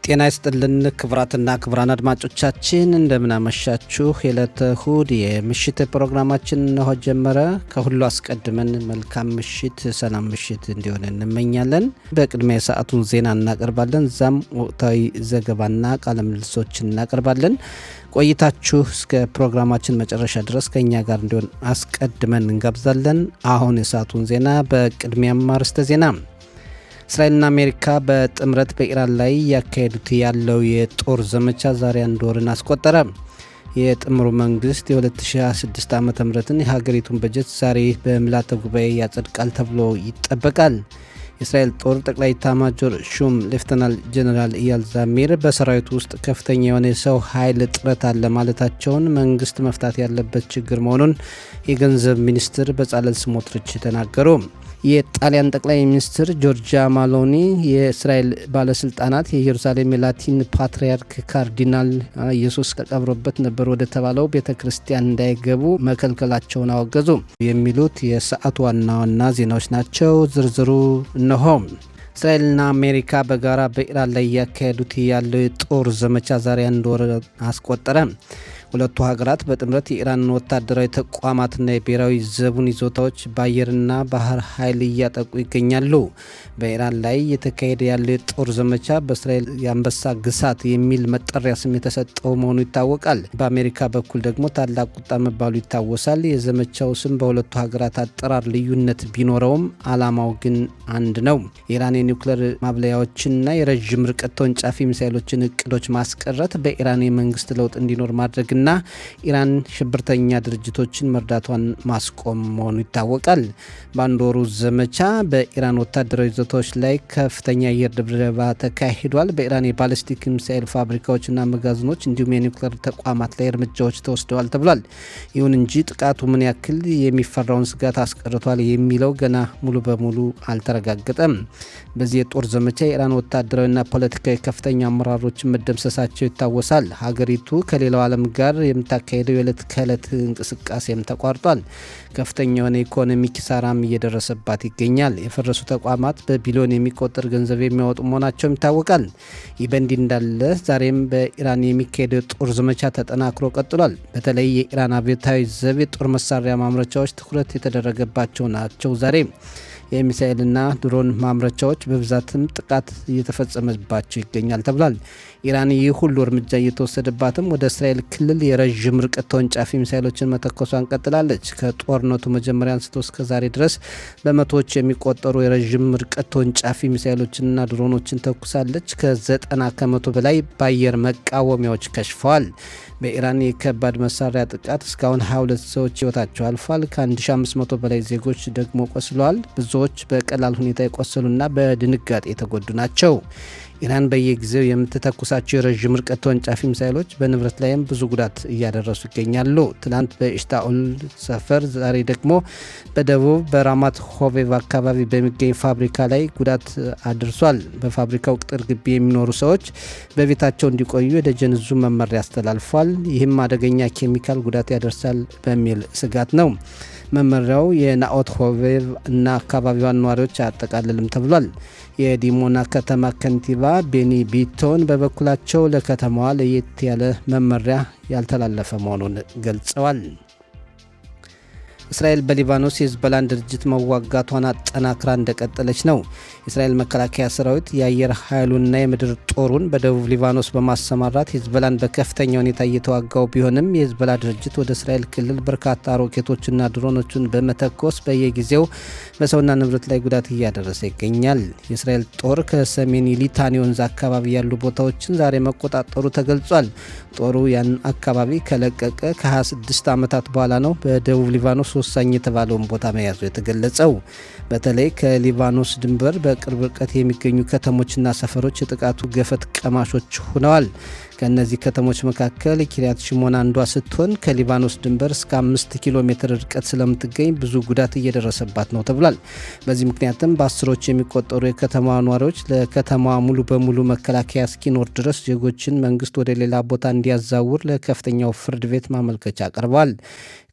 ጤና ይስጥልን ክብራትና ክብራን አድማጮቻችን እንደምን አመሻችሁ። የዕለተ እሁድ የምሽት ፕሮግራማችን ነው ጀመረ። ከሁሉ አስቀድመን መልካም ምሽት፣ ሰላም ምሽት እንዲሆን እንመኛለን። በቅድሚያ የሰዓቱን ዜና እናቀርባለን። ዛም ወቅታዊ ዘገባና ቃለ ምልልሶች እናቀርባለን። ቆይታችሁ እስከ ፕሮግራማችን መጨረሻ ድረስ ከኛ ጋር እንዲሆን አስቀድመን እንጋብዛለን። አሁን የሰዓቱን ዜና በቅድሚያም አርዕስተ ዜና። እስራኤልና አሜሪካ በጥምረት በኢራን ላይ ያካሄዱት ያለው የጦር ዘመቻ ዛሬ አንድ ወርን አስቆጠረ። የጥምሩ መንግስት የ2026 ዓ.ም የሀገሪቱን በጀት ዛሬ በምልዓተ ጉባኤ ያጸድቃል ተብሎ ይጠበቃል። የእስራኤል ጦር ጠቅላይ ኤታማዦር ሹም ሌፍተናል ጄኔራል ኢያል ዛሚር በሰራዊቱ ውስጥ ከፍተኛ የሆነ የሰው ኃይል እጥረት አለ ማለታቸውን መንግስት መፍታት ያለበት ችግር መሆኑን የገንዘብ ሚኒስትር በጻለል ስሞትሪች ተናገሩ። የጣሊያን ጠቅላይ ሚኒስትር ጆርጂያ ሜሎኒ የእስራኤል ባለስልጣናት የኢየሩሳሌም የላቲን ፓትርያርክ ካርዲናል ኢየሱስ ተቀብሮበት ነበር ወደ ተባለው ቤተ ክርስቲያን እንዳይገቡ መከልከላቸውን አወገዙ። የሚሉት የሰዓቱ ዋና ዋና ዜናዎች ናቸው። ዝርዝሩ እነሆ። እስራኤልና አሜሪካ በጋራ በኢራን ላይ ያካሄዱት ያለው የጦር ዘመቻ ዛሬ አንድ ወር አስቆጠረ። ሁለቱ ሀገራት በጥምረት የኢራንን ወታደራዊ ተቋማትና የብሔራዊ ዘቡን ይዞታዎች በአየርና ባህር ኃይል እያጠቁ ይገኛሉ። በኢራን ላይ የተካሄደ ያለው የጦር ዘመቻ በእስራኤል የአንበሳ ግሳት የሚል መጠሪያ ስም የተሰጠው መሆኑ ይታወቃል። በአሜሪካ በኩል ደግሞ ታላቅ ቁጣ መባሉ ይታወሳል። የዘመቻው ስም በሁለቱ ሀገራት አጠራር ልዩነት ቢኖረውም ዓላማው ግን አንድ ነው። የኢራን የኒውክሌር ማብለያዎችንና የረዥም ርቀት ተወንጫፊ ሚሳይሎችን እቅዶች ማስቀረት፣ በኢራን የመንግስት ለውጥ እንዲኖር ማድረግ እና ኢራን ሽብርተኛ ድርጅቶችን መርዳቷን ማስቆም መሆኑ ይታወቃል። በአንድ ወሩ ዘመቻ በኢራን ወታደራዊ ይዞታዎች ላይ ከፍተኛ አየር ድብደባ ተካሂዷል። በኢራን የባሊስቲክ ሚሳኤል ፋብሪካዎችና መጋዘኖች እንዲሁም የኒውክሌር ተቋማት ላይ እርምጃዎች ተወስደዋል ተብሏል። ይሁን እንጂ ጥቃቱ ምን ያክል የሚፈራውን ስጋት አስቀርቷል የሚለው ገና ሙሉ በሙሉ አልተረጋገጠም። በዚህ የጦር ዘመቻ የኢራን ወታደራዊና ፖለቲካዊ ከፍተኛ አመራሮችን መደምሰሳቸው ይታወሳል። ሀገሪቱ ከሌላው ዓለም ጋር የምታካሄደው የዕለት ከዕለት እንቅስቃሴም ተቋርጧል። ከፍተኛ የሆነ ኢኮኖሚ ኪሳራም እየደረሰባት ይገኛል። የፈረሱ ተቋማት በቢሊዮን የሚቆጠር ገንዘብ የሚያወጡ መሆናቸውም ይታወቃል። ይህ በእንዲህ እንዳለ ዛሬም በኢራን የሚካሄደው የጦር ዘመቻ ተጠናክሮ ቀጥሏል። በተለይ የኢራን አብዮታዊ ዘብ የጦር መሳሪያ ማምረቻዎች ትኩረት የተደረገባቸው ናቸው። ዛሬ የሚሳኤልና ድሮን ማምረቻዎች በብዛትም ጥቃት እየተፈጸመባቸው ይገኛል ተብሏል። ኢራን ይህ ሁሉ እርምጃ እየተወሰደባትም ወደ እስራኤል ክልል የረዥም ርቀት ተወንጫፊ ሚሳይሎችን መተኮሷን ቀጥላለች። ከጦርነቱ መጀመሪያ አንስቶ እስከ ዛሬ ድረስ በመቶዎች የሚቆጠሩ የረዥም ርቀት ተወንጫፊ ሚሳይሎችንና ድሮኖችን ተኩሳለች። ከ90 ከመቶ በላይ በአየር መቃወሚያዎች ከሽፈዋል። በኢራን የከባድ መሳሪያ ጥቃት እስካሁን 22 ሰዎች ህይወታቸው አልፏል። ከ1500 በላይ ዜጎች ደግሞ ቆስለዋል። ብዙዎች በቀላል ሁኔታ የቆሰሉና በድንጋጤ የተጎዱ ናቸው። ኢራን በየጊዜው የምትተኩሳቸው የረዥም ርቀት ተወንጫፊ ሚሳይሎች በንብረት ላይም ብዙ ጉዳት እያደረሱ ይገኛሉ። ትናንት በኢሽታኡል ሰፈር፣ ዛሬ ደግሞ በደቡብ በራማት ሆቬቭ አካባቢ በሚገኝ ፋብሪካ ላይ ጉዳት አድርሷል። በፋብሪካው ቅጥር ግቢ የሚኖሩ ሰዎች በቤታቸው እንዲቆዩ የደጀን ዕዙ መመሪያ አስተላልፏል። ይህም አደገኛ ኬሚካል ጉዳት ያደርሳል በሚል ስጋት ነው። መመሪያው የናኦት ሆቬቭ እና አካባቢዋን ነዋሪዎች አያጠቃልልም ተብሏል። የዲሞና ከተማ ከንቲባ ቤኒ ቢቶን በበኩላቸው ለከተማዋ ለየት ያለ መመሪያ ያልተላለፈ መሆኑን ገልጸዋል። እስራኤል በሊባኖስ የሂዝቦላን ድርጅት መዋጋቷን አጠናክራ እንደቀጠለች ነው። የእስራኤል መከላከያ ሰራዊት የአየር ኃይሉና የምድር ጦሩን በደቡብ ሊባኖስ በማሰማራት ሂዝቦላን በከፍተኛ ሁኔታ እየተዋጋው ቢሆንም የሂዝቦላ ድርጅት ወደ እስራኤል ክልል በርካታ ሮኬቶችና ድሮኖችን በመተኮስ በየጊዜው በሰውና ንብረት ላይ ጉዳት እያደረሰ ይገኛል። የእስራኤል ጦር ከሰሜን ሊታኒ ወንዝ አካባቢ ያሉ ቦታዎችን ዛሬ መቆጣጠሩ ተገልጿል። ጦሩ ያን አካባቢ ከለቀቀ ከ26 ዓመታት በኋላ ነው በደቡብ ሊባኖስ ወሳኝ የተባለውን ቦታ መያዙ የተገለጸው። በተለይ ከሊባኖስ ድንበር በቅርብ ርቀት የሚገኙ ከተሞችና ሰፈሮች የጥቃቱ ገፈት ቀማሾች ሆነዋል። ከነዚህ ከተሞች መካከል ኪሪያት ሽሞን አንዷ ስትሆን ከሊባኖስ ድንበር እስከ 5 ኪሎ ሜትር ርቀት ስለምትገኝ ብዙ ጉዳት እየደረሰባት ነው ተብሏል። በዚህ ምክንያትም በአስሮች የሚቆጠሩ የከተማዋ ነዋሪዎች ለከተማዋ ሙሉ በሙሉ መከላከያ እስኪኖር ድረስ ዜጎችን መንግስት ወደ ሌላ ቦታ እንዲያዛውር ለከፍተኛው ፍርድ ቤት ማመልከቻ አቅርበዋል።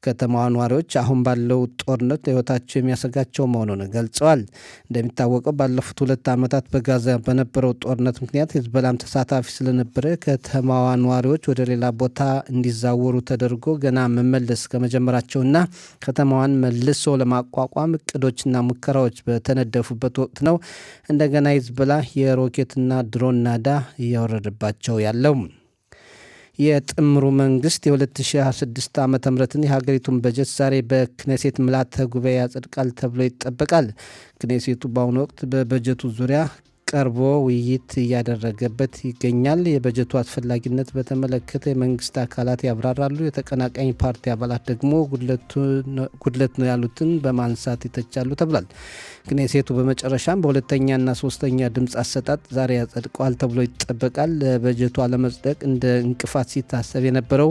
ከተማዋ ነዋሪዎች አሁን ባለው ጦርነት ለሕይወታቸው የሚያሰጋቸው መሆኑን ገልጸዋል። እንደሚታወቀው ባለፉት 2 ዓመታት በጋዛ በነበረው ጦርነት ምክንያት ሂዝቦላም ተሳታፊ ስለነበረ ከተማዋ ነዋሪዎች ወደ ሌላ ቦታ እንዲዛወሩ ተደርጎ ገና መመለስ ከመጀመራቸውና ከተማዋን መልሶ ለማቋቋም እቅዶችና ሙከራዎች በተነደፉበት ወቅት ነው እንደገና ሂዝቦላ የሮኬትና ድሮን ናዳ እያወረደባቸው ያለው። የጥምሩ መንግስት የ2026 ዓ.ም የሀገሪቱን በጀት ዛሬ በክኔሴት ምልዓተ ጉባኤ ያጸድቃል ተብሎ ይጠበቃል። ክኔሴቱ በአሁኑ ወቅት በበጀቱ ዙሪያ ቀርቦ ውይይት እያደረገበት ይገኛል። የበጀቱ አስፈላጊነት በተመለከተ የመንግስት አካላት ያብራራሉ። የተቀናቃኝ ፓርቲ አባላት ደግሞ ጉድለት ነው ያሉትን በማንሳት ይተቻሉ ተብሏል። ክኔሴቱ በመጨረሻም በሁለተኛና ሶስተኛ ድምፅ አሰጣጥ ዛሬ ያጸድቀዋል ተብሎ ይጠበቃል። ለበጀቱ አለመጽደቅ እንደ እንቅፋት ሲታሰብ የነበረው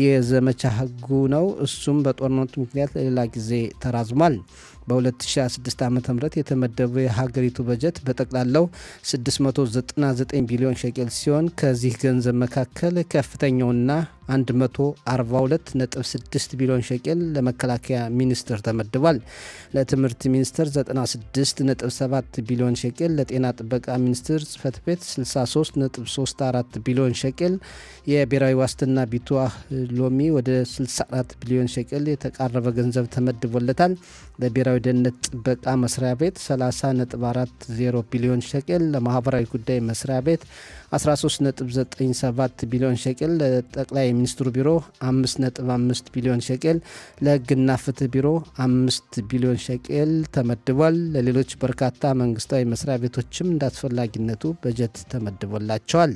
የዘመቻ ህጉ ነው። እሱም በጦርነቱ ምክንያት ለሌላ ጊዜ ተራዝሟል። በ2026 ዓ.ም የተመደበው የሀገሪቱ በጀት በጠቅላላው 699 ቢሊዮን ሸቄል ሲሆን ከዚህ ገንዘብ መካከል ከፍተኛውና 142.6 ቢሊዮን ሸቄል ለመከላከያ ሚኒስቴር ተመድቧል። ለትምህርት ሚኒስቴር 96.7 ቢሊዮን ሸቄል፣ ለጤና ጥበቃ ሚኒስቴር ጽህፈት ቤት 63.34 ቢሊዮን ሸቄል፣ የብሔራዊ ዋስትና ቢቷህ ሎሚ ወደ 64 ቢሊዮን ሸቄል የተቃረበ ገንዘብ ተመድቦለታል። ለብሔራዊ ደህንነት ጥበቃ መስሪያ ቤት 30.40 ቢሊዮን ሸቄል፣ ለማህበራዊ ጉዳይ መስሪያ ቤት 13.97 ቢሊዮን ሸቄል፣ ለጠቅላይ ሚኒስትሩ ቢሮ 5.5 ቢሊዮን ሸቄል፣ ለህግና ፍትህ ቢሮ 5 ቢሊዮን ሸቄል ተመድቧል። ለሌሎች በርካታ መንግስታዊ መስሪያ ቤቶችም እንዳስፈላጊነቱ በጀት ተመድቦላቸዋል።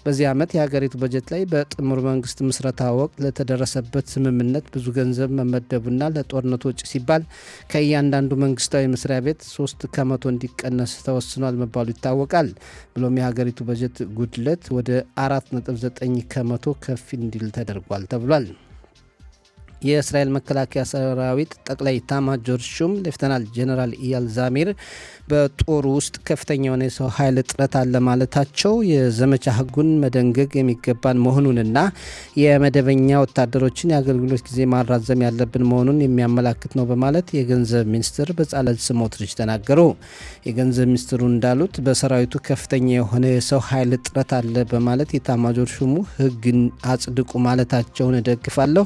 በዚህ ዓመት የሀገሪቱ በጀት ላይ በጥምሩ መንግስት ምስረታ ወቅት ለተደረሰበት ስምምነት ብዙ ገንዘብ መመደቡና ለጦርነቱ ወጪ ሲባል ከእያንዳንዱ መንግስታዊ መስሪያ ቤት 3 ከመቶ እንዲቀነስ ተወስኗል መባሉ ይታወቃል። ብሎም የሀገሪቱ በጀት ጉድለት ወደ 4.9 ከመቶ ከፍ እንዲል ተደርጓል ተብሏል። የእስራኤል መከላከያ ሰራዊት ጠቅላይ ኤታማዦር ሹም ሌፍተናል ጄኔራል ኢያል ዛሚር በጦሩ ውስጥ ከፍተኛ የሆነ የሰው ኃይል እጥረት አለ ማለታቸው የዘመቻ ህጉን መደንገግ የሚገባን መሆኑንና የመደበኛ ወታደሮችን የአገልግሎት ጊዜ ማራዘም ያለብን መሆኑን የሚያመላክት ነው በማለት የገንዘብ ሚኒስትር በጻለል ስሞትሪች ተናገሩ። የገንዘብ ሚኒስትሩ እንዳሉት በሰራዊቱ ከፍተኛ የሆነ የሰው ኃይል እጥረት አለ በማለት ኤታማዦር ሹሙ ህግን አጽድቁ ማለታቸውን እደግፋለሁ።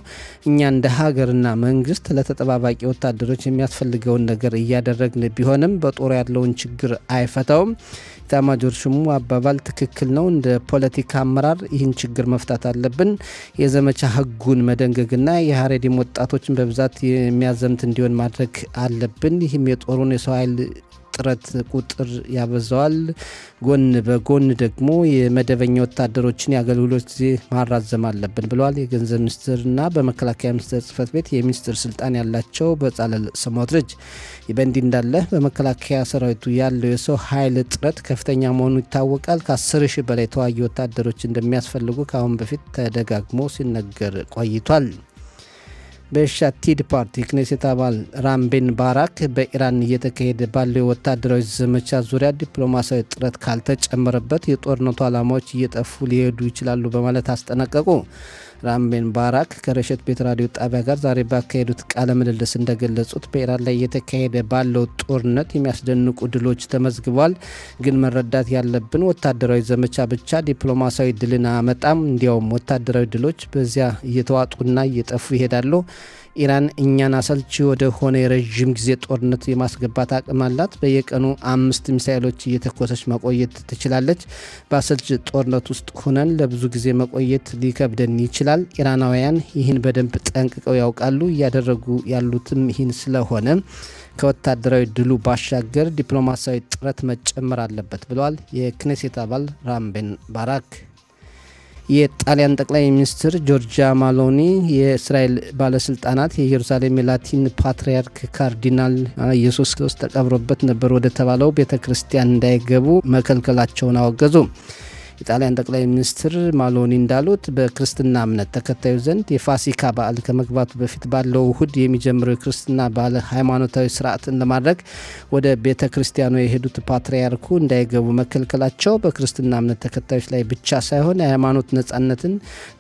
እኛ እንደ ሀገርና መንግስት ለተጠባባቂ ወታደሮች የሚያስፈልገውን ነገር እያደረግን ቢሆንም በጦር ያለውን ችግር አይፈታውም። ኤታማዦር ሹሙ አባባል ትክክል ነው። እንደ ፖለቲካ አመራር ይህን ችግር መፍታት አለብን። የዘመቻ ህጉን መደንገግና የሀሬዲም ወጣቶችን በብዛት የሚያዘምት እንዲሆን ማድረግ አለብን። ይህም የጦሩን የሰው ኃይል ጥረት ቁጥር ያበዛዋል። ጎን በጎን ደግሞ የመደበኛ ወታደሮችን የአገልግሎት ጊዜ ማራዘም አለብን ብለዋል። የገንዘብ ሚኒስትርና በመከላከያ ሚኒስቴር ጽህፈት ቤት የሚኒስትር ስልጣን ያላቸው በጻለል ስሞትሪች። ይህ በእንዲህ እንዳለ በመከላከያ ሰራዊቱ ያለው የሰው ኃይል እጥረት ከፍተኛ መሆኑ ይታወቃል። ከ10 ሺህ በላይ ተዋጊ ወታደሮች እንደሚያስፈልጉ ከአሁን በፊት ተደጋግሞ ሲነገር ቆይቷል። በሻቲድ ፓርቲ ክኔሴት አባል ራም ቤን ባራክ በኢራን እየተካሄደ ባለው ወታደራዊ ዘመቻ ዙሪያ ዲፕሎማሲያዊ ጥረት ካልተጨመረበት የጦርነቱ ዓላማዎች እየጠፉ ሊሄዱ ይችላሉ በማለት አስጠነቀቁ። ራም ቤን ባራክ ከረሸት ቤት ራዲዮ ጣቢያ ጋር ዛሬ ባካሄዱት ቃለ ምልልስ እንደገለጹት በኢራን ላይ እየተካሄደ ባለው ጦርነት የሚያስደንቁ ድሎች ተመዝግበዋል። ግን መረዳት ያለብን ወታደራዊ ዘመቻ ብቻ ዲፕሎማሲያዊ ድልን አያመጣም። እንዲያውም ወታደራዊ ድሎች በዚያ እየተዋጡና እየጠፉ ይሄዳሉ። ኢራን እኛን አሰልቺ ወደ ሆነ የረዥም ጊዜ ጦርነት የማስገባት አቅም አላት። በየቀኑ 5 ሚሳኤሎች እየተኮሰች መቆየት ትችላለች። በአሰልቺ ጦርነት ውስጥ ሆነን ለብዙ ጊዜ መቆየት ሊከብደን ይችላል። ኢራናውያን ይህን በደንብ ጠንቅቀው ያውቃሉ። እያደረጉ ያሉትም ይህን ስለሆነ ከወታደራዊ ድሉ ባሻገር ዲፕሎማሲያዊ ጥረት መጨመር አለበት ብለዋል የክኔሴት አባል ራም ቤን ባራክ። የጣሊያን ጠቅላይ ሚኒስትር ጆርጂያ ሜሎኒ የእስራኤል ባለስልጣናት የኢየሩሳሌም የላቲን ፓትርያርክ ካርዲናል ኢየሱስ ክርስቶስ ተቀብሮበት ነበር ወደ ተባለው ቤተ ክርስቲያን እንዳይገቡ መከልከላቸውን አወገዙ። የጣሊያን ጠቅላይ ሚኒስትር ማሎኒ እንዳሉት በክርስትና እምነት ተከታዮች ዘንድ የፋሲካ በዓል ከመግባቱ በፊት ባለው እሁድ የሚጀምረው የክርስትና በዓል ሃይማኖታዊ ስርዓትን ለማድረግ ወደ ቤተ ክርስቲያኑ የሄዱት ፓትርያርኩ እንዳይገቡ መከልከላቸው በክርስትና እምነት ተከታዮች ላይ ብቻ ሳይሆን የሃይማኖት ነጻነትን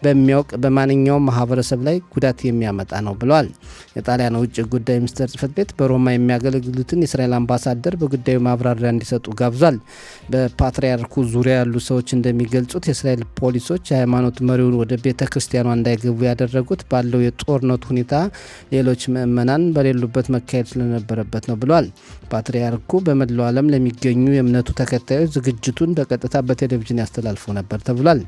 በሚያውቅ በማንኛውም ማህበረሰብ ላይ ጉዳት የሚያመጣ ነው ብለዋል። የጣሊያን ውጭ ጉዳይ ሚኒስቴር ጽሕፈት ቤት በሮማ የሚያገለግሉትን የእስራኤል አምባሳደር በጉዳዩ ማብራሪያ እንዲሰጡ ጋብዟል። በፓትርያርኩ ዙሪያ ያሉ ሰዎች እንደሚገልጹት የእስራኤል ፖሊሶች የሃይማኖት መሪውን ወደ ቤተ ክርስቲያኗ እንዳይገቡ ያደረጉት ባለው የጦርነት ሁኔታ ሌሎች ምዕመናን በሌሉበት መካሄድ ስለነበረበት ነው ብለዋል። ፓትርያርኩ በመላው ዓለም ለሚገኙ የእምነቱ ተከታዮች ዝግጅቱን በቀጥታ በቴሌቪዥን ያስተላልፉ ነበር ተብሏል።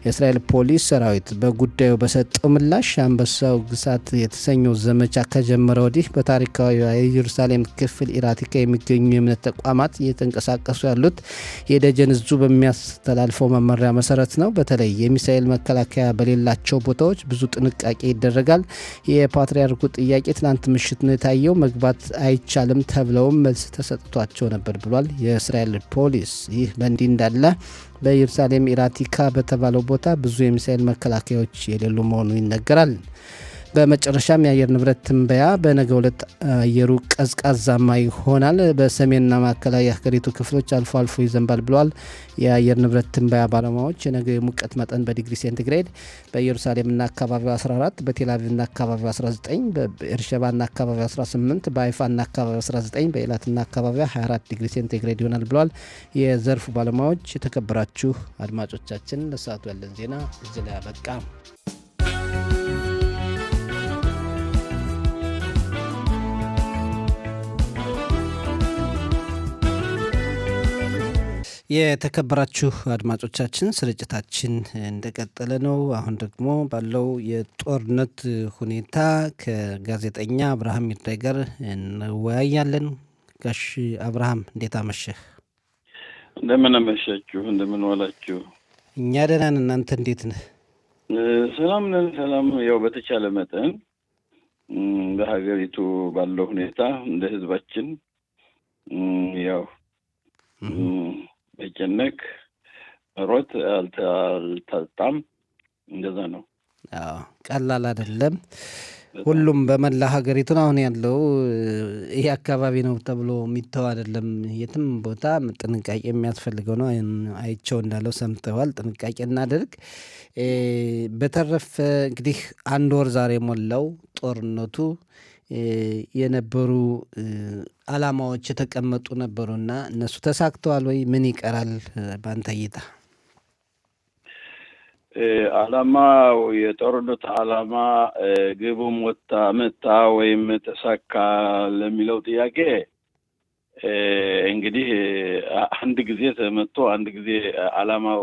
የእስራኤል ፖሊስ ሰራዊት በጉዳዩ በሰጠው ምላሽ አንበሳው ግሳት የተሰኘው ዘመቻ ከጀመረ ወዲህ በታሪካዊ የኢየሩሳሌም ክፍል ኢራቲካ የሚገኙ የእምነት ተቋማት እየተንቀሳቀሱ ያሉት የደጀን እዙ በሚያስተላልፈው መመሪያ መሰረት ነው። በተለይ የሚሳኤል መከላከያ በሌላቸው ቦታዎች ብዙ ጥንቃቄ ይደረጋል። የፓትርያርኩ ጥያቄ ትናንት ምሽት ነው የታየው። መግባት አይቻልም ተብለውም መልስ ተሰጥቷቸው ነበር ብሏል የእስራኤል ፖሊስ። ይህ በእንዲህ እንዳለ በኢየሩሳሌም ኢራቲካ በተባለው ቦታ ብዙ የሚሳኤል መከላከያዎች የሌሉ መሆኑ ይነገራል። በመጨረሻም የአየር ንብረት ትንበያ በነገው ዕለት አየሩ ቀዝቃዛማ ይሆናል። በሰሜንና ማዕከላዊ የሀገሪቱ ክፍሎች አልፎ አልፎ ይዘንባል ብለዋል የአየር ንብረት ትንበያ ባለሙያዎች። የነገው የሙቀት መጠን በዲግሪ ሴንቲግሬድ በኢየሩሳሌምና አካባቢው 14፣ በቴልአቪቭና አካባቢው 19፣ በኤርሸባና አካባቢው 18፣ በሀይፋና አካባቢው 19፣ በኤላትና አካባቢው 24 ዲግሪ ሴንቲግሬድ ይሆናል ብለዋል የዘርፉ ባለሙያዎች። የተከበራችሁ አድማጮቻችን ለሰዓቱ ያለን ዜና እዚህ ላይ አበቃ። የተከበራችሁ አድማጮቻችን ስርጭታችን እንደቀጠለ ነው። አሁን ደግሞ ባለው የጦርነት ሁኔታ ከጋዜጠኛ አብርሃም ይርዳይ ጋር እንወያያለን። ጋሽ አብርሃም እንዴት አመሸህ? እንደምን አመሻችሁ? እንደምን ዋላችሁ? እኛ ደህና ነን። እናንተ እንዴት ነህ? ሰላም ነን። ሰላም ያው በተቻለ መጠን በሀገሪቱ ባለው ሁኔታ እንደ ህዝባችን ያው በጨነቅ ሮት አልታጣም እንደዛ ነው። ቀላል አይደለም። ሁሉም በመላ ሀገሪቱ አሁን ያለው ይሄ አካባቢ ነው ተብሎ የሚተው አይደለም። የትም ቦታ ጥንቃቄ የሚያስፈልገው ነው። አይቸው እንዳለው ሰምተዋል። ጥንቃቄ እናደርግ። በተረፈ እንግዲህ አንድ ወር ዛሬ ሞላው ጦርነቱ። የነበሩ አላማዎች የተቀመጡ ነበሩና እነሱ ተሳክተዋል ወይ? ምን ይቀራል ባንተ እይታ? አላማው የጦርነት አላማ ግቡም መታ ወይም ተሳካ ለሚለው ጥያቄ እንግዲህ አንድ ጊዜ ተመቶ አንድ ጊዜ አላማው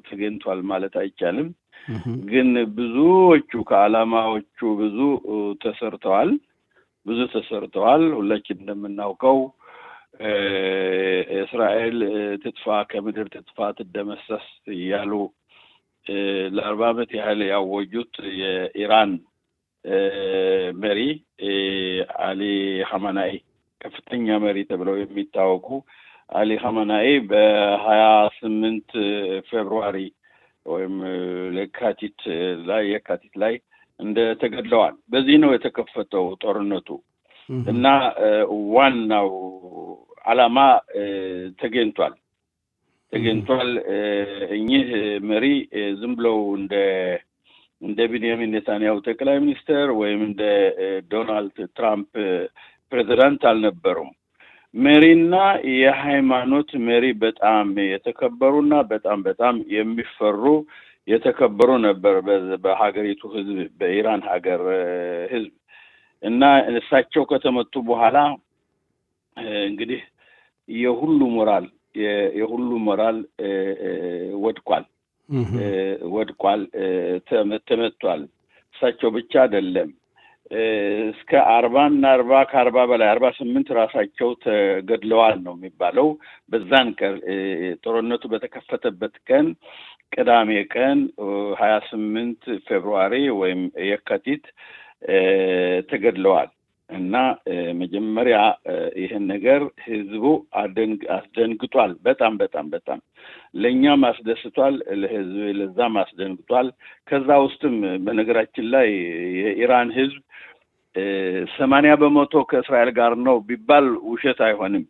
ተገኝቷል ማለት አይቻልም። ግን ብዙዎቹ ከአላማዎቹ ብዙ ተሰርተዋል። ሁላችን እንደምናውቀው እስራኤል ትጥፋ፣ ከምድር ትጥፋ፣ ትደመሰስ እያሉ ለ40 ዓመት ያህል ያወጁት የኢራን መሪ አሊ ኻሜኔይ ከፍተኛ መሪ ተብለው የሚታወቁ አሊ ኻሜኔይ በ28 ፌብሩዋሪ ወይም የካቲት ላይ እንደተገድለዋል። በዚህ ነው የተከፈተው ጦርነቱ እና ዋናው አላማ ተገኝቷል። እኚህ መሪ ዝም ብለው እንደ ቤንያሚን ኔታንያሁ ጠቅላይ ሚኒስትር ወይም እንደ ዶናልድ ትራምፕ ፕሬዝዳንት አልነበሩም። መሪና የሃይማኖት መሪ በጣም የተከበሩና በጣም የሚፈሩ የተከበሩ ነበር በሀገሪቱ ህዝብ፣ በኢራን ሀገር ህዝብ እና እሳቸው ከተመቱ በኋላ እንግዲህ የሁሉ ሞራል ወድቋል፣ ተመቷል። እሳቸው ብቻ አይደለም እስከ 40 በላይ 48 ራሳቸው ተገድለዋል ነው የሚባለው። በዛን ቀን ጦርነቱ በተከፈተበት ቀን ቅዳሜ ቀን 28 ፌብሩዋሪ ወይም የካቲት ተገድለዋል እና መጀመሪያ ይሄን ነገር ህዝቡ አስደንግጧል። በጣም ለኛም አስደስቷል፣ ለህዝብ ለዛም አስደንግጧል። ከዛ ውስጥም በነገራችን ላይ የኢራን ህዝብ 80% ከእስራኤል ጋር ነው ቢባል ውሸት አይሆንም፣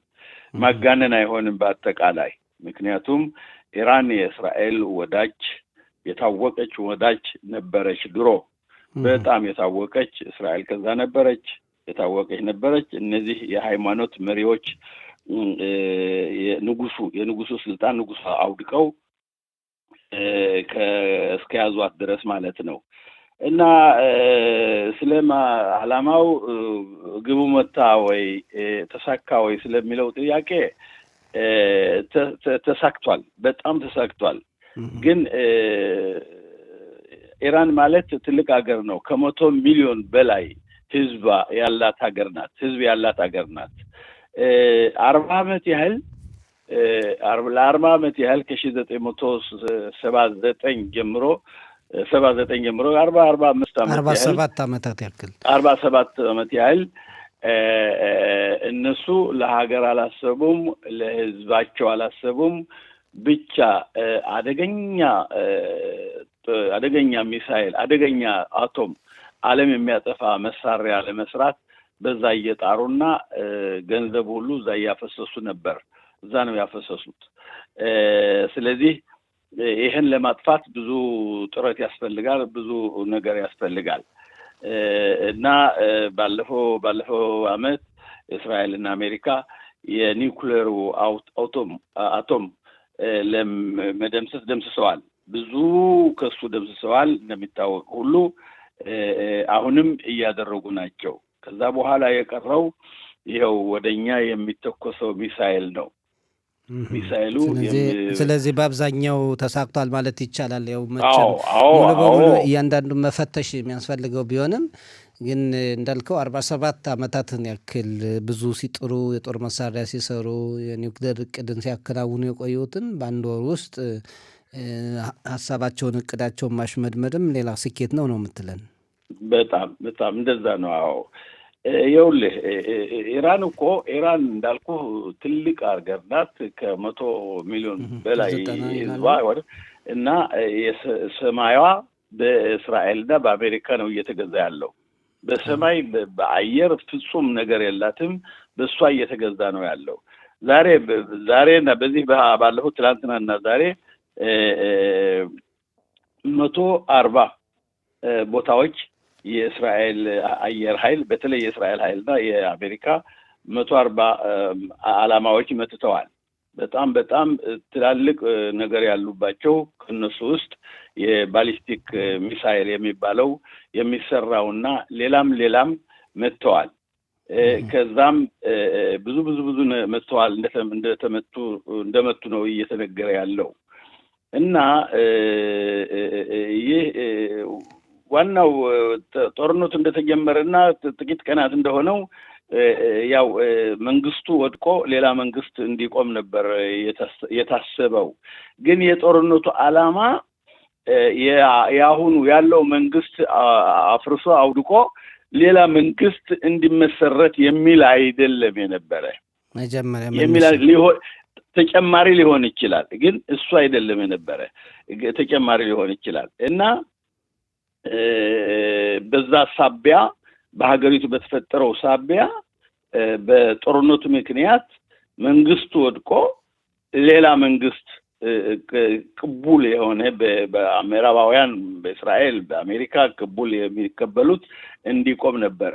ማጋነን አይሆንም በአጠቃላይ። ምክንያቱም ኢራን የእስራኤል ወዳጅ የታወቀች ወዳጅ ነበረች ድሮ። በጣም የታወቀች እስራኤል ከዛ ነበረች፣ የታወቀች ነበረች። እነዚህ የሃይማኖት መሪዎች የንጉሱ ስልጣን ንጉሱ አውድቀው እስከያዟት ድረስ ማለት ነው። እና ስለማ ዓላማው ግቡ መታ ወይ ተሳካ ወይ ስለሚለው ጥያቄ ተሳክቷል፣ በጣም ተሳክቷል። ግን ኢራን ማለት ትልቅ ሀገር ነው። ከ100 ሚሊዮን በላይ ህዝብ ያላት ሀገር ናት። 40 ዓመት ያህል ከ1979 ጀምሮ 47 ዓመት ያህል እነሱ ለሀገር አላሰቡም፣ ለህዝባቸው አላሰቡም። ብቻ አደገኛ ሚሳኤል፣ አደገኛ አቶም ዓለም የሚያጠፋ መሳሪያ ለመስራት በዛ እየጣሩና ገንዘብ ሁሉ እዛ እያፈሰሱ ነበር። እዛ ነው ያፈሰሱት። ስለዚህ ይሄን ለማጥፋት ብዙ ጥረት ያስፈልጋል፣ ብዙ ነገር ያስፈልጋል። እና ባለፈው አመት እስራኤልና አሜሪካ የኒውክሌር አቶም ለመደምሰስ ደምስሰዋል። ብዙ ከሱ ደምስሰዋል። እንደሚታወቅ ሁሉ አሁንም እያደረጉ ናቸው። ከዛ በኋላ የቀረው ይኸው ወደኛ የሚተኮሰው ሚሳኤል ነው። ሚሳኤሉ ስለዚህ በአብዛኛው ተሳክቷል ማለት ይቻላል። ያው መቼም ሙሉ በሙሉ እያንዳንዱ መፈተሽ የሚያስፈልገው ቢሆንም ግን እንዳልከው 47 ዓመታትን ያክል ብዙ ሲጥሩ የጦር መሳሪያ ሲሰሩ የኒውክሌር እቅድን ሲያከናውኑ የቆዩትን በአንድ ወር ውስጥ ሀሳባቸውን እቅዳቸውን ማሽመድመድም ሌላ ስኬት ነው የምትለን? በጣም እንደዛ ነው። አዎ ይኸውልህ ኢራን እንዳልኩ ትልቅ ሀገር ናት። ከ100 ሚሊዮን በላይ ህዝቧ እና የሰማያዋ በእስራኤልና በአሜሪካ ነው እየተገዛ ያለው። በሰማይ በአየር ፍጹም ነገር የላትም። በእሷ እየተገዛ ነው ያለው። ዛሬና በዚህ ባለፈው ትናንትናና ዛሬ 140 ቦታዎች የእስራኤል አየር ኃይል በተለይ የእስራኤል ኃይልና የአሜሪካ 140 ዓላማዎች መትተዋል። በጣም ትላልቅ ነገር ያሉባቸው ከነሱ ውስጥ የባሊስቲክ ሚሳይል የሚባለው የሚሰራውና ሌላም መጥተዋል። ከዛም ብዙ መጥተዋል። እንደመቱ ነው እየተነገረ ያለው እና ይህ ዋናው ጦርነቱ እንደተጀመረና ጥቂት ቀናት እንደሆነው ያው መንግስቱ ወድቆ ሌላ መንግስት እንዲቆም ነበር የታሰበው። ግን የጦርነቱ ዓላማ ያሁኑ ያለው መንግስት አፍርሶ አውድቆ ሌላ መንግስት እንዲመሰረት የሚል አይደለም የነበረ። መጀመሪያ ተጨማሪ ሊሆን ይችላል፣ ግን እሱ አይደለም የነበረ። ተጨማሪ ሊሆን ይችላል እና በዛ ሳቢያ በሀገሪቱ በተፈጠረው ሳቢያ በጦርነቱ ምክንያት መንግስቱ ወድቆ ሌላ መንግስት ቅቡል የሆነ በምዕራባውያን በእስራኤል በአሜሪካ ቅቡል የሚቀበሉት እንዲቆም ነበረ።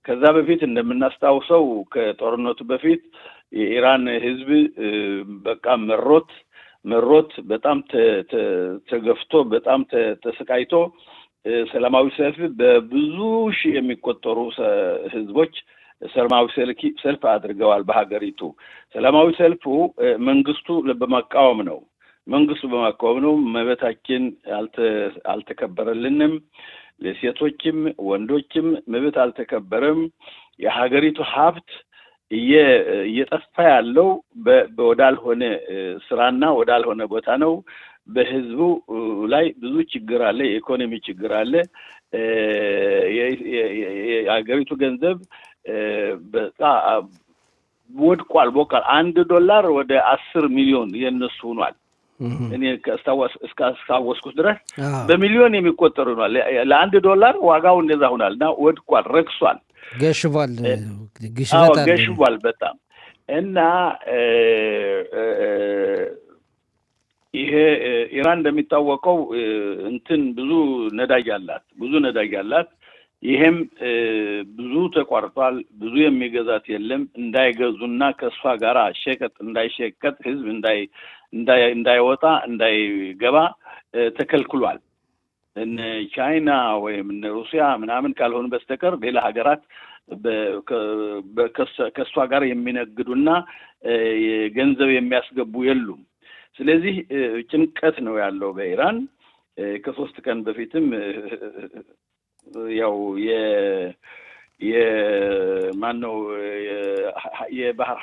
ከዛ በፊት እንደምናስታውሰው ከጦርነቱ በፊት የኢራን ህዝብ በቃ መሮት በጣም ተገፍቶ በጣም ተሰቃይቶ ሰላማዊ ሰልፍ በብዙ ሺህ የሚቆጠሩ ህዝቦች ሰላማዊ ሰልፍ አድርገዋል በሀገሪቱ። ሰላማዊ ሰልፉ መንግስቱ በመቃወም ነው። መብታችን አልተከበረልንም፣ ለሴቶችም ወንዶችም መብት አልተከበረም። የሀገሪቱ ሀብት እየጠፋ ያለው ወዳልሆነ ስራና ወዳልሆነ ቦታ ነው። በህዝቡ ላይ ብዙ ችግር አለ፣ የኢኮኖሚ ችግር አለ። የሀገሪቱ ገንዘብ በጣም ወድቋል። ቦካል $1 ወደ 10 ሚሊዮን የነሱ ሆኗል። እኔ እስካወስኩት ድረስ በሚሊዮን የሚቆጠሩ ነው። $1 ዋጋው እንደዛ ሆኗልና ወድቋል፣ ረክሷል፣ ገሽቧል በጣም እና ይሄ ኢራን እንደሚታወቀው ብዙ ነዳጅ አላት። ይሄም ብዙ ተቋርጧል። ብዙ የሚገዛት የለም። እንዳይገዙና ከሷ ጋር ሸቀጥ እንዳይሸቀጥ ህዝብ እንዳይወጣ እንዳይገባ ተከልክሏል። እነ ቻይና ወይም እነ ሩሲያ ምናምን ካልሆኑ በስተቀር ሌላ ሀገራት ከሷ ጋር የሚነግዱና ገንዘብ የሚያስገቡ የሉም። ስለዚህ ጭንቀት ነው ያለው በኢራን። ከ3 ቀን በፊትም ያው የማነው የባህር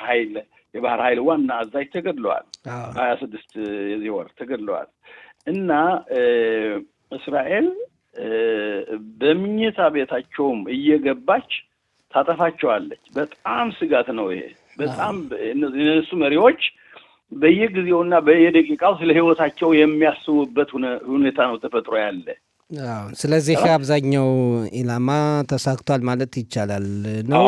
ኃይል ዋና አዛዥ ተገድለዋል። 26 የዚህ ወር ተገድለዋል። እና እስራኤል በመኝታ ቤታቸውም እየገባች ታጠፋቸዋለች። በጣም ስጋት ነው ይሄ። በጣም እነሱ መሪዎች በየጊዜውና በየደቂቃው ስለ ህይወታቸው የሚያስቡበት ሁኔታ ነው ተፈጥሮ ያለ። ስለዚህ አብዛኛው ኢላማ ተሳክቷል ማለት ይቻላል ነው።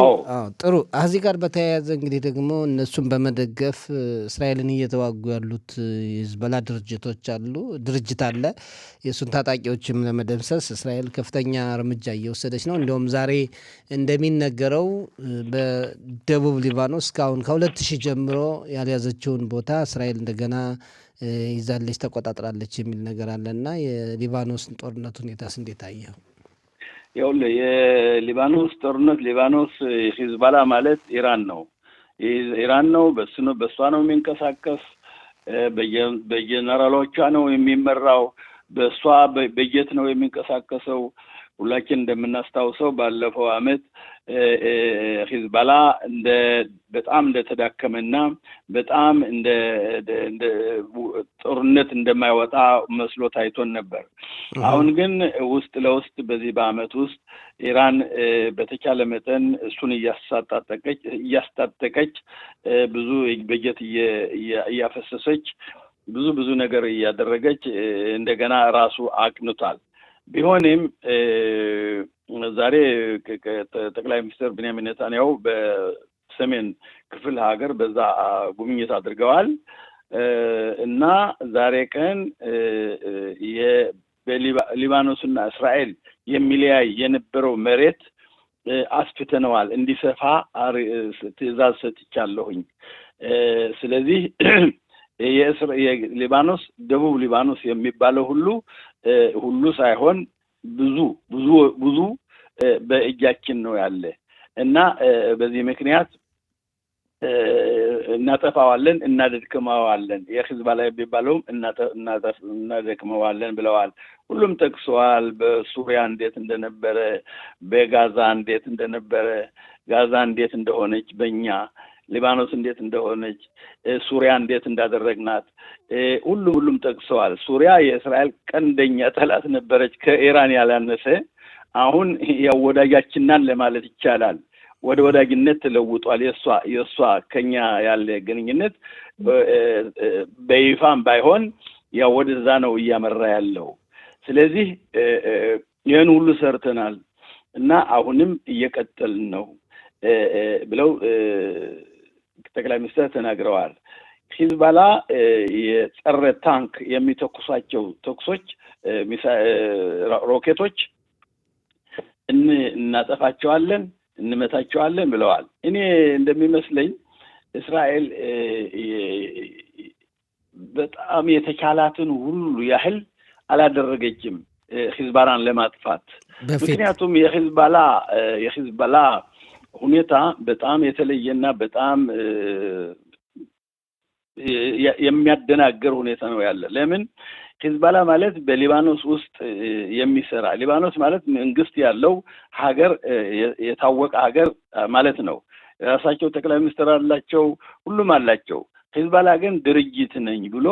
ጥሩ። እዚህ ጋር በተያያዘ እንግዲህ ደግሞ እነሱን በመደገፍ እስራኤልን እየተዋጉ ያሉት የሂዝቦላ ድርጅት አለ። የእሱን ታጣቂዎችም ለመደምሰስ እስራኤል ከፍተኛ እርምጃ እየወሰደች ነው። እንዲሁም ዛሬ እንደሚነገረው በደቡብ ሊባኖስ እስካሁን ከ2000 ጀምሮ ያልያዘችውን ቦታ እስራኤል እንደገና ይዛለች፣ ተቆጣጥራለች የሚል ነገር አለና የሊባኖስን ጦርነት ሁኔታስ እንዴት አየው? ይኸውልህ የሊባኖስ ጦርነት ሊባኖስ ሂዝቦላ ማለት ኢራን ነው። በሷ ነው የሚንቀሳቀስ። በጀነራሎቿ ነው የሚመራው። በሷ በጀት ነው የሚንቀሳቀሰው። ሁላችን እንደምናስታውሰው ባለፈው አመት ሂዝቦላ በጣም እንደተዳከመና በጣም እንደ ጦርነት እንደማይወጣ መስሎ ታይቶን ነበር። አሁን ግን ውስጥ ለውስጥ በዚህ በአመት ውስጥ ኢራን በተቻለ መጠን እሱን እያስታጠቀች ብዙ በጀት እያፈሰሰች ብዙ ነገር እያደረገች እንደገና ራሱ አቅንቷል። ቢሆንም ዛሬ ጠቅላይ ሚኒስትር ቤንያሚን ኔታንያሁ በሰሜን ክፍል ሀገር በዛ ጉብኝት አድርገዋል እና ዛሬ ቀን በሊባኖስና እስራኤል የሚለያይ የነበረው መሬት አስፍተነዋል፣ እንዲሰፋ ትዕዛዝ ሰጥቻለሁኝ። ስለዚህ የሊባኖስ ደቡብ ሊባኖስ የሚባለው ሁሉ ሳይሆን ብዙ በእጃችን ነው ያለ እና በዚህ ምክንያት እናጠፋዋለን፣ እናደክመዋለን። የሂዝቦላ የሚባለውም እናደክመዋለን ብለዋል። ሁሉም ጠቅሰዋል። በሱሪያ እንዴት እንደነበረ፣ በጋዛ እንዴት እንደነበረ፣ ጋዛ እንዴት እንደሆነች በእኛ ሊባኖስ እንዴት እንደሆነች፣ ሱሪያ እንዴት እንዳደረግናት ሁሉም ጠቅሰዋል። ሱሪያ የእስራኤል ቀንደኛ ጠላት ነበረች፣ ከኢራን ያላነሰ። አሁን ያው ወዳጃችንን ለማለት ይቻላል ወደ ወዳጅነት ተለውጧል። የሷ ከኛ ያለ ግንኙነት በይፋም ባይሆን ያው ወደዛ ነው እያመራ ያለው። ስለዚህ ይህን ሁሉ ሰርተናል እና አሁንም እየቀጠልን ነው ብለው ጠቅላይ ሚኒስትር ተናግረዋል። ሂዝቦላ የጸረ ታንክ የሚተኩሳቸው ተኩሶች ሮኬቶች እናጠፋቸዋለን፣ እንመታቸዋለን ብለዋል። እኔ እንደሚመስለኝ እስራኤል በጣም የተቻላትን ሁሉ ያህል አላደረገችም ሂዝቦላን ለማጥፋት። ምክንያቱም የሂዝቦላ ሁኔታ በጣም የተለየና በጣም የሚያደናገር ሁኔታ ነው ያለ። ለምን? ሂዝቦላ ማለት በሊባኖስ ውስጥ የሚሰራ ሊባኖስ ማለት መንግስት ያለው ሀገር የታወቀ ሀገር ማለት ነው። ራሳቸው ጠቅላይ ሚኒስትር አላቸው፣ ሁሉም አላቸው። ሂዝቦላ ግን ድርጅት ነኝ ብሎ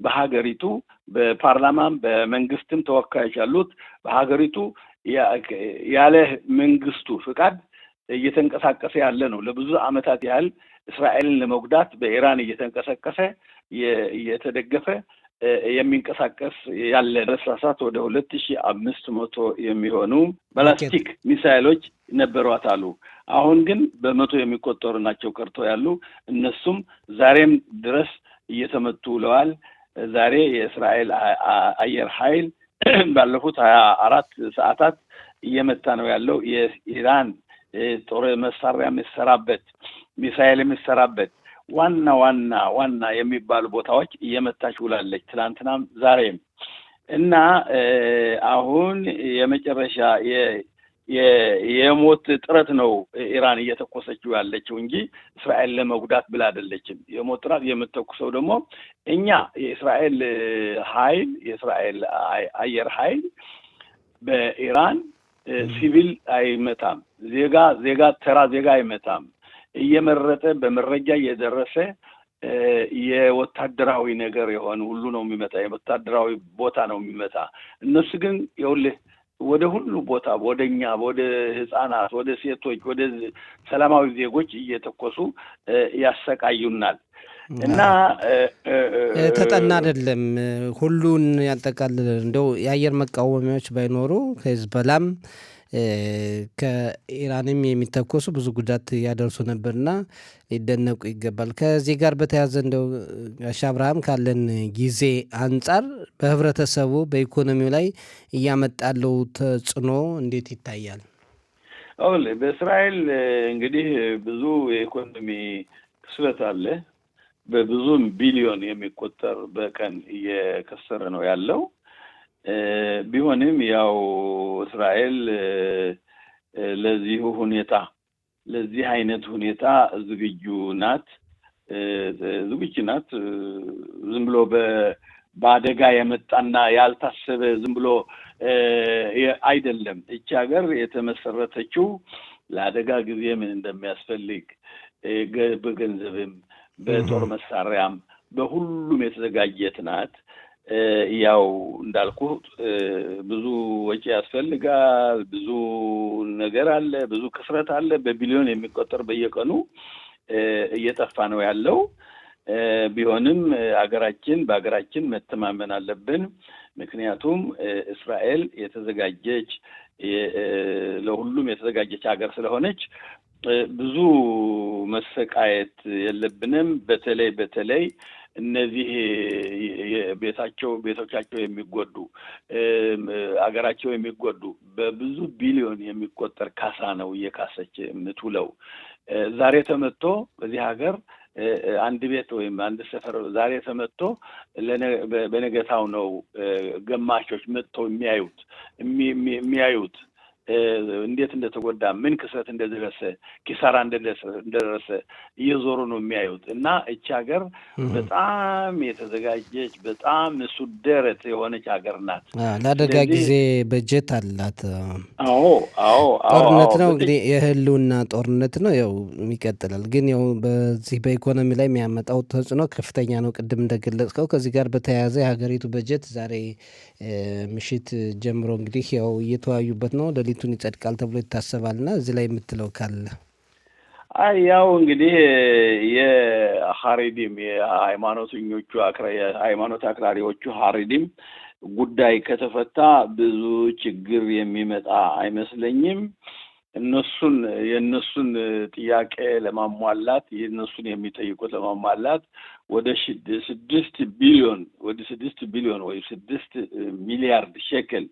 በሀገሪቱ በፓርላማም በመንግስትም ተወካዮች ያሉት በሀገሪቱ ያለ መንግስቱ ፍቃድ እየተንቀሳቀሰ ያለ ነው። ለብዙ ዓመታት ያህል እስራኤልን ለመጉዳት በኢራን እየተንቀሳቀሰ እየተደገፈ የሚንቀሳቀስ ያለ ለስራሳት ወደ 2500 የሚሆኑ ባላስቲክ ሚሳይሎች ነበሯት አሉ። አሁን ግን በመቶ የሚቆጠሩ ናቸው ቀርቶ ያሉ። እነሱም ዛሬም ድረስ እየተመቱ ውለዋል። ዛሬ የእስራኤል አየር ኃይል ባለፉት 24 ሰዓታት እየመታ ነው ያለው። የኢራን ጦር መሳሪያ የሚሰራበት ሚሳይል የሚሰራበት ዋና የሚባሉ ቦታዎች እየመታች ውላለች፣ ትላንትናም ዛሬም። እና አሁን የመጨረሻ የሞት ጥረት ነው ኢራን እየተኮሰችው ያለችው እንጂ እስራኤል ለመጉዳት ብላ አይደለችም። የሞት ጥረት የምትተኩሰው ደግሞ እኛ የእስራኤል አየር ኃይል በኢራን ሲቪል አይመታም፣ ተራ ዜጋ አይመታም። እየመረጠ በመረጃ እየደረሰ የወታደራዊ ነገር የሆነ ሁሉ ነው የሚመታ፣ የወታደራዊ ቦታ ነው የሚመታ። እነሱ ግን ይኸውልህ ወደ ሁሉ ቦታ ወደኛ፣ ወደ ህፃናት፣ ወደ ሴቶች፣ ወደ ሰላማዊ ዜጎች እየተኮሱ ያሰቃዩናል። እና ተጠና አይደለም ሁሉን ያጠቃልል። እንደው የአየር መቃወሚያዎች ባይኖሩ ከሂዝቦላም ከኢራንም የሚተኮሱ ብዙ ጉዳት ያደርሱ ነበርና ሊደነቁ ይገባል። ከዚህ ጋር በተያያዘ እንደው ጋሽ አብርሃም ካለን ጊዜ አንጻር በህብረተሰቡ በኢኮኖሚው ላይ እያመጣለው ተጽዕኖ እንዴት ይታያል? በእስራኤል እንግዲህ ብዙ የኢኮኖሚ ክስረት አለ። በብዙ ቢሊዮን የሚቆጠር በቀን እየከሰረ ነው ያለው። ቢሆንም ያው እስራኤል ለዚህ አይነት ሁኔታ ዝግጁ ናት። ዝም ብሎ በአደጋ የመጣና ያልታሰበ ዝም ብሎ አይደለም። እቺ ሀገር የተመሰረተችው ለአደጋ ጊዜ ምን እንደሚያስፈልግ በገንዘብም በጦር መሳሪያም በሁሉም የተዘጋጀች ናት። ያው እንዳልኩ ብዙ ወጪ ያስፈልጋል፣ ብዙ ነገር አለ፣ ብዙ ክስረት አለ። በቢሊዮን የሚቆጠር በየቀኑ እየጠፋ ነው ያለው። ቢሆንም በሀገራችን መተማመን አለብን። ምክንያቱም እስራኤል የተዘጋጀች ለሁሉም የተዘጋጀች ሀገር ስለሆነች ብዙ መሰቃየት የለብንም። በተለይ እነዚህ ቤቶቻቸው የሚጎዱ አገራቸው የሚጎዱ በብዙ ቢሊዮን የሚቆጠር ካሳ ነው እየካሰች የምትውለው። ዛሬ ተመቶ በዚህ ሀገር አንድ ቤት ወይም አንድ ሰፈር ዛሬ ተመቶ በነገታው ነው ገማሾች መጥተው የሚያዩት እንዴት እንደተጎዳ፣ ምን ክስረት እንደደረሰ፣ ኪሳራ እንደደረሰ እየዞሩ ነው የሚያዩት። እና እቺ ሀገር በጣም የተዘጋጀች በጣም ሱደረት የሆነች ሀገር ናት። ለአደጋ ጊዜ በጀት አላት። አዎ ጦርነት ነው እንግዲህ የህልውና ጦርነት ነው። ያው ይቀጥላል። ግን ያው በዚህ በኢኮኖሚ ላይ የሚያመጣው ተጽዕኖ ከፍተኛ ነው። ቅድም እንደገለጽከው ከዚህ ጋር በተያያዘ የሀገሪቱ በጀት ዛሬ ምሽት ጀምሮ እንግዲህ ያው እየተወያዩበት ነው። ሌሊቱን ይጸድቃል ተብሎ ይታሰባልና እዚህ ላይ የምትለው ካለ? ያው እንግዲህ የሀሪዲም የሃይማኖተኞቹ ሃይማኖት አክራሪዎቹ ሀሪዲም ጉዳይ ከተፈታ ብዙ ችግር የሚመጣ አይመስለኝም። የእነሱን ጥያቄ ለማሟላት የእነሱን የሚጠይቁት ለማሟላት ወደ 6 ቢሊዮን ወይ 6 ሚሊያርድ ሼክል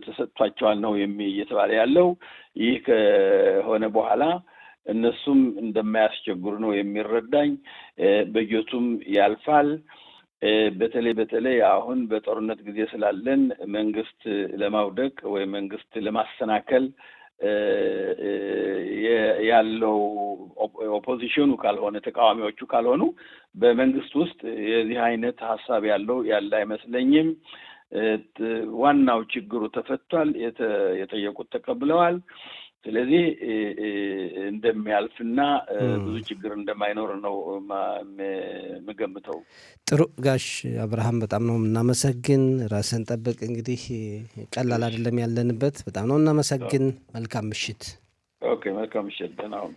ተሰጥቷቸዋል ነው እየተባለ ያለው። ይህ ከሆነ በኋላ እነሱም እንደማያስቸግሩ ነው የሚረዳኝ። በጀቱም ያልፋል። በተለይ አሁን በጦርነት ጊዜ ስላለን መንግስት ለማውደቅ ወይ መንግስት ለማሰናከል ያለው ኦፖዚሽኑ ካልሆነ ተቃዋሚዎቹ ካልሆኑ በመንግስት ውስጥ የዚህ አይነት ሀሳብ ያለ አይመስለኝም። ዋናው ችግሩ ተፈቷል። የጠየቁት ተቀብለዋል። ስለዚህ እንደሚያልፍና ብዙ ችግር እንደማይኖር ነው የምገምተው። ጥሩ ጋሽ አብርሃም በጣም ነው እናመሰግን። ራስን ጠብቅ። እንግዲህ ቀላል አይደለም ያለንበት። በጣም ነው እናመሰግን። መልካም ምሽት። ኦኬ መልካም ምሽት ደህና ሁኑ።